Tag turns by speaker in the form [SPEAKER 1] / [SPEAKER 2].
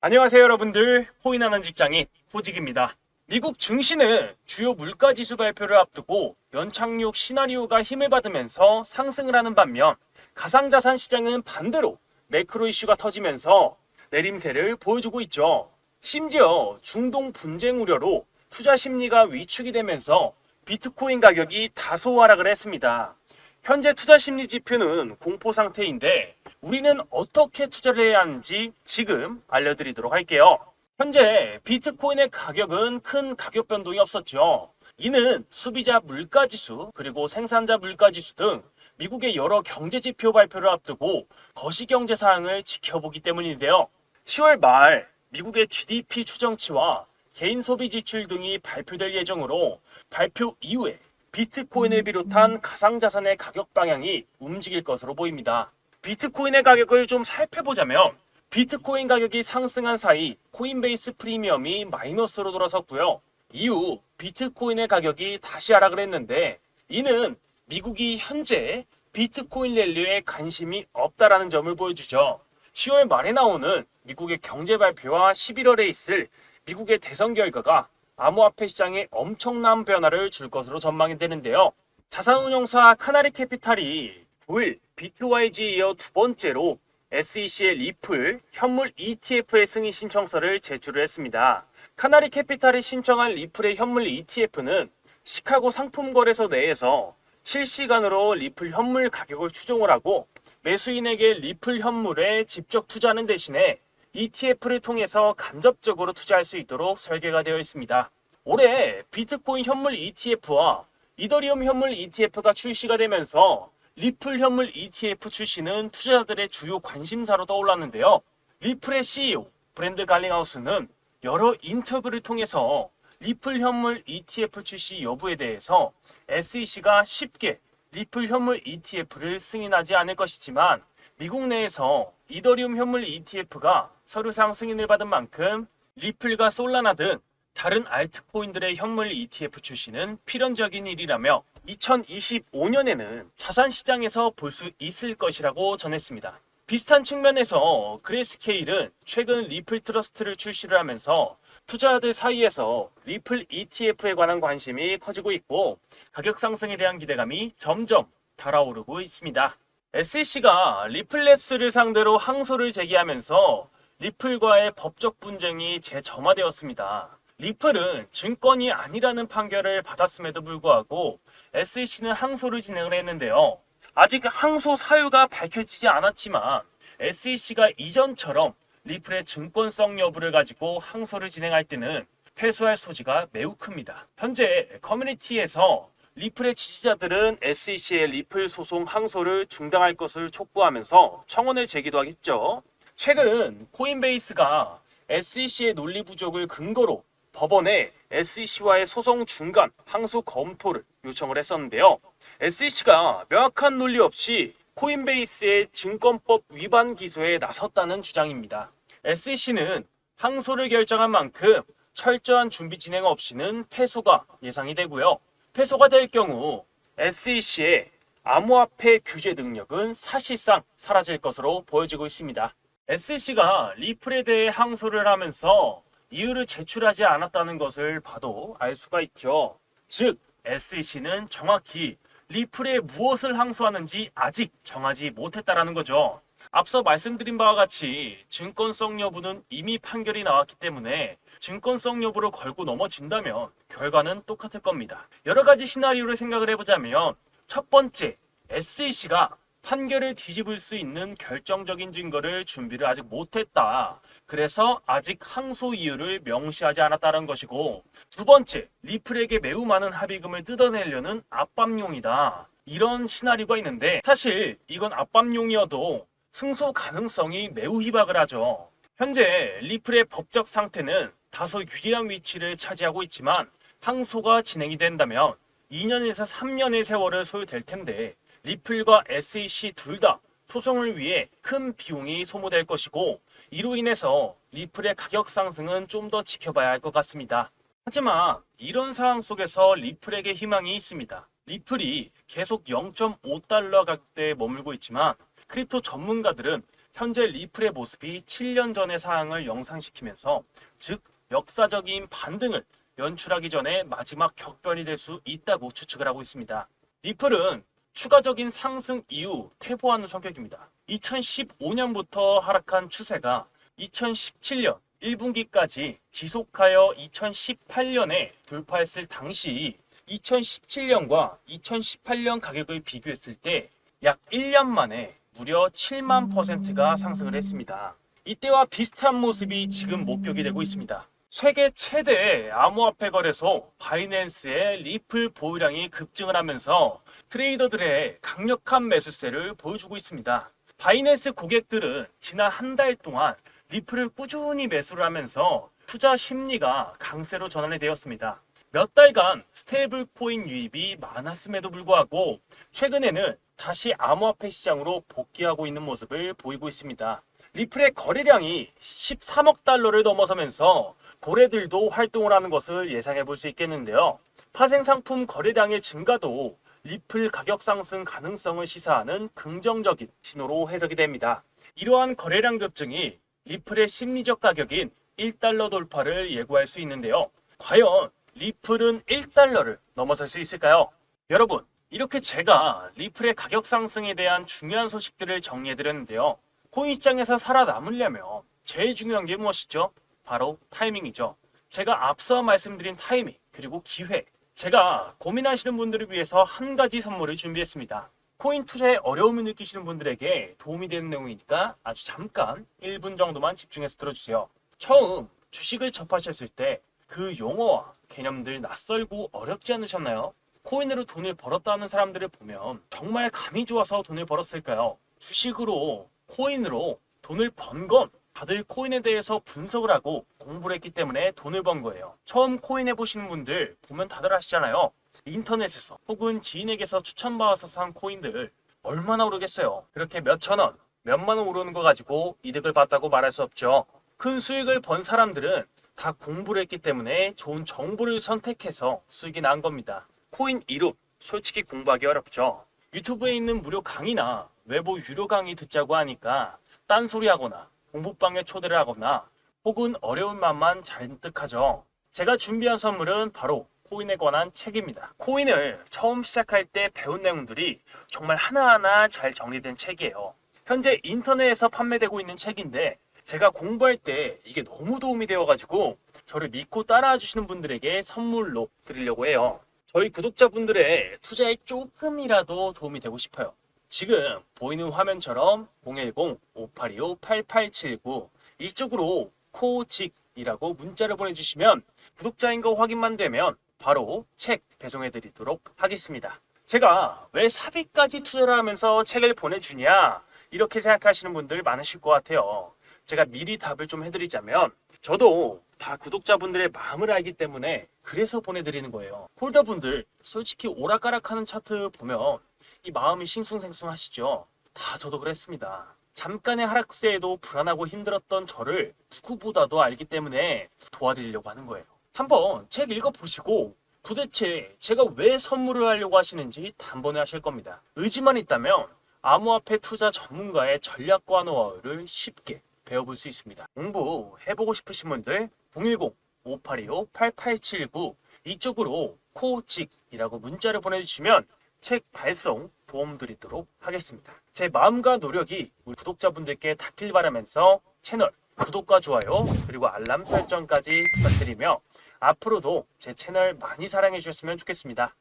[SPEAKER 1] 안녕하세요 여러분들, 코인하는 직장인 호직입니다. 미국 증시는 주요 물가지수 발표를 앞두고 연착륙 시나리오가 힘을 받으면서 상승을 하는 반면 가상자산 시장은 반대로 매크로 이슈가 터지면서 내림세를 보여주고 있죠. 심지어 중동 분쟁 우려로 투자 심리가 위축이 되면서 비트코인 가격이 다소 하락을 했습니다. 현재 투자 심리 지표는 공포 상태인데 우리는 어떻게 투자를 해야 하는지 지금 알려드리도록 할게요. 현재 비트코인의 가격은 큰 가격 변동이 없었죠. 이는 소비자 물가지수 그리고 생산자 물가지수 등 미국의 여러 경제 지표 발표를 앞두고 거시경제 사항을 지켜보기 때문인데요. 10월 말 미국의 GDP 추정치와 개인 소비 지출 등이 발표될 예정으로 발표 이후에 비트코인을 비롯한 가상자산의 가격 방향이 움직일 것으로 보입니다. 비트코인의 가격을 좀 살펴보자면 비트코인 가격이 상승한 사이 코인베이스 프리미엄이 마이너스로 돌아섰고요. 이후 비트코인의 가격이 다시 하락을 했는데 이는 미국이 현재 비트코인 랠리에 관심이 없다라는 점을 보여주죠. 10월 말에 나오는 미국의 경제 발표와 11월에 있을 미국의 대선 결과가 암호화폐 시장에 엄청난 변화를 줄 것으로 전망이 되는데요. 자산운용사 카나리 캐피탈이 9일 BTYG에 이어 두 번째로 SEC의 리플 현물 ETF의 승인 신청서를 제출을 했습니다. 카나리 캐피탈이 신청한 리플의 현물 ETF는 시카고 상품거래소 내에서 실시간으로 리플 현물 가격을 추종을 하고 매수인에게 리플 현물에 직접 투자하는 대신에 ETF를 통해서 간접적으로 투자할 수 있도록 설계가 되어 있습니다. 올해 비트코인 현물 ETF와 이더리움 현물 ETF가 출시가 되면서 리플 현물 ETF 출시는 투자자들의 주요 관심사로 떠올랐는데요. 리플의 CEO 브랜드 갈링하우스는 여러 인터뷰를 통해서 리플 현물 ETF 출시 여부에 대해서 SEC가 쉽게 리플 현물 ETF를 승인하지 않을 것이지만 미국 내에서 이더리움 현물 ETF가 서류상 승인을 받은 만큼 리플과 솔라나 등 다른 알트코인들의 현물 ETF 출시는 필연적인 일이라며 2025년에는 자산시장에서 볼 수 있을 것이라고 전했습니다. 비슷한 측면에서 그레이스케일은 최근 리플 트러스트를 출시를 하면서 투자자들 사이에서 리플 ETF에 관한 관심이 커지고 있고 가격 상승에 대한 기대감이 점점 달아오르고 있습니다. SEC가 리플랩스를 상대로 항소를 제기하면서 리플과의 법적 분쟁이 재점화되었습니다. 리플은 증권이 아니라는 판결을 받았음에도 불구하고 SEC는 항소를 진행을 했는데요. 아직 항소 사유가 밝혀지지 않았지만 SEC가 이전처럼 리플의 증권성 여부를 가지고 항소를 진행할 때는 패소할 소지가 매우 큽니다. 현재 커뮤니티에서 리플의 지지자들은 SEC의 리플 소송 항소를 중단할 것을 촉구하면서 청원을 제기도 하겠죠. 최근 코인베이스가 SEC의 논리 부족을 근거로 법원에 SEC와의 소송 중간 항소 검토를 요청을 했었는데요. SEC가 명확한 논리 없이 코인베이스의 증권법 위반 기소에 나섰다는 주장입니다. SEC는 항소를 결정한 만큼 철저한 준비 진행 없이는 패소가 예상이 되고요. 패소가 될 경우 SEC의 암호화폐 규제 능력은 사실상 사라질 것으로 보여지고 있습니다. SEC가 리플에 대해 항소를 하면서 이유를 제출하지 않았다는 것을 봐도 알 수가 있죠. 즉, SEC는 정확히 리플에 무엇을 항소하는지 아직 정하지 못했다라는 거죠. 앞서 말씀드린 바와 같이 증권성 여부는 이미 판결이 나왔기 때문에 증권성 여부를 걸고 넘어진다면 결과는 똑같을 겁니다. 여러 가지 시나리오를 생각을 해보자면 첫 번째, SEC가 판결을 뒤집을 수 있는 결정적인 증거를 준비를 아직 못했다. 그래서 아직 항소 이유를 명시하지 않았다는 것이고, 두 번째, 리플에게 매우 많은 합의금을 뜯어내려는 압박용이다. 이런 시나리오가 있는데 사실 이건 압박용이어도 승소 가능성이 매우 희박을 하죠. 현재 리플의 법적 상태는 다소 유리한 위치를 차지하고 있지만 항소가 진행이 된다면 2년에서 3년의 세월을 소요될 텐데 리플과 SEC 둘 다 소송을 위해 큰 비용이 소모될 것이고 이로 인해서 리플의 가격 상승은 좀 더 지켜봐야 할 것 같습니다. 하지만 이런 상황 속에서 리플에게 희망이 있습니다. 리플이 계속 0.5달러 가격대에 머물고 있지만 크립토 전문가들은 현재 리플의 모습이 7년 전의 상황을 영상시키면서 즉 역사적인 반등을 연출하기 전에 마지막 격변이 될 수 있다고 추측을 하고 있습니다. 리플은 추가적인 상승 이후 퇴보하는 성격입니다. 2015년부터 하락한 추세가 2017년 1분기까지 지속하여 2018년에 돌파했을 당시 2017년과 2018년 가격을 비교했을 때 약 1년 만에 무려 7만 %가 상승을 했습니다. 이때와 비슷한 모습이 지금 목격이 되고 있습니다. 세계 최대 암호화폐 거래소 바이낸스의 리플 보유량이 급증을 하면서 트레이더들의 강력한 매수세를 보여주고 있습니다. 바이낸스 고객들은 지난 한 달 동안 리플을 꾸준히 매수를 하면서 투자 심리가 강세로 전환이 되었습니다. 몇 달간 스테이블 코인 유입이 많았음에도 불구하고 최근에는 다시 암호화폐 시장으로 복귀하고 있는 모습을 보이고 있습니다. 리플의 거래량이 13억 달러를 넘어서면서 고래들도 활동을 하는 것을 예상해 볼 수 있겠는데요. 파생 상품 거래량의 증가도 리플 가격 상승 가능성을 시사하는 긍정적인 신호로 해석이 됩니다. 이러한 거래량 급증이 리플의 심리적 가격인 1달러 돌파를 예고할 수 있는데요. 과연 리플은 1달러를 넘어설 수 있을까요? 여러분, 이렇게 제가 리플의 가격 상승에 대한 중요한 소식들을 정리해드렸는데요. 코인 시장에서 살아남으려면 제일 중요한 게 무엇이죠? 바로 타이밍이죠. 제가 앞서 말씀드린 타이밍 그리고 기회, 제가 고민하시는 분들을 위해서 한 가지 선물을 준비했습니다. 코인 투자에 어려움을 느끼시는 분들에게 도움이 되는 내용이니까 아주 잠깐 1분 정도만 집중해서 들어주세요. 처음 주식을 접하셨을 때 그 용어와 개념들 낯설고 어렵지 않으셨나요? 코인으로 돈을 벌었다는 사람들을 보면 정말 감이 좋아서 돈을 벌었을까요? 주식으로 코인으로 돈을 번 건 다들 코인에 대해서 분석을 하고 공부를 했기 때문에 돈을 번 거예요. 처음 코인 해보시는 분들 보면 다들 아시잖아요. 인터넷에서 혹은 지인에게서 추천받아서 산 코인들 얼마나 오르겠어요. 그렇게 몇천 원, 몇만 원 오르는 거 가지고 이득을 봤다고 말할 수 없죠. 큰 수익을 번 사람들은 다 공부를 했기 때문에 좋은 정보를 선택해서 수익이 난 겁니다. 코인 이룹 솔직히 공부하기 어렵죠. 유튜브에 있는 무료 강의나 외부 유료 강의 듣자고 하니까 딴소리 하거나 공부방에 초대를 하거나 혹은 어려운 맛만 잔뜩 하죠. 제가 준비한 선물은 바로 코인에 관한 책입니다. 코인을 처음 시작할 때 배운 내용들이 정말 하나하나 잘 정리된 책이에요. 현재 인터넷에서 판매되고 있는 책인데 제가 공부할 때 이게 너무 도움이 되어가지고 저를 믿고 따라와 주시는 분들에게 선물로 드리려고 해요. 저희 구독자분들의 투자에 조금이라도 도움이 되고 싶어요. 지금 보이는 화면처럼 010-5825-8879 이쪽으로 코직이라고 문자를 보내주시면 구독자인 거 확인만 되면 바로 책 배송해 드리도록 하겠습니다. 제가 왜 사비까지 투자를 하면서 책을 보내주냐 이렇게 생각하시는 분들 많으실 것 같아요. 제가 미리 답을 좀 해드리자면 저도 다 구독자분들의 마음을 알기 때문에 그래서 보내드리는 거예요. 홀더분들 솔직히 오락가락하는 차트 보면 이 마음이 싱숭생숭하시죠. 다 저도 그랬습니다. 잠깐의 하락세에도 불안하고 힘들었던 저를 누구보다도 알기 때문에 도와드리려고 하는 거예요. 한번 책 읽어보시고 도대체 제가 왜 선물을 하려고 하시는지 단번에 하실 겁니다. 의지만 있다면 암호화폐 투자 전문가의 전략과 노하우를 쉽게 배워볼 수 있습니다. 공부해보고 싶으신 분들 010-5825-8879 이쪽으로 코직이라고 문자를 보내주시면 책 발송 도움드리도록 하겠습니다. 제 마음과 노력이 우리 구독자분들께 닿길 바라면서 채널 구독과 좋아요 그리고 알람 설정까지 부탁드리며 앞으로도 제 채널 많이 사랑해 주셨으면 좋겠습니다.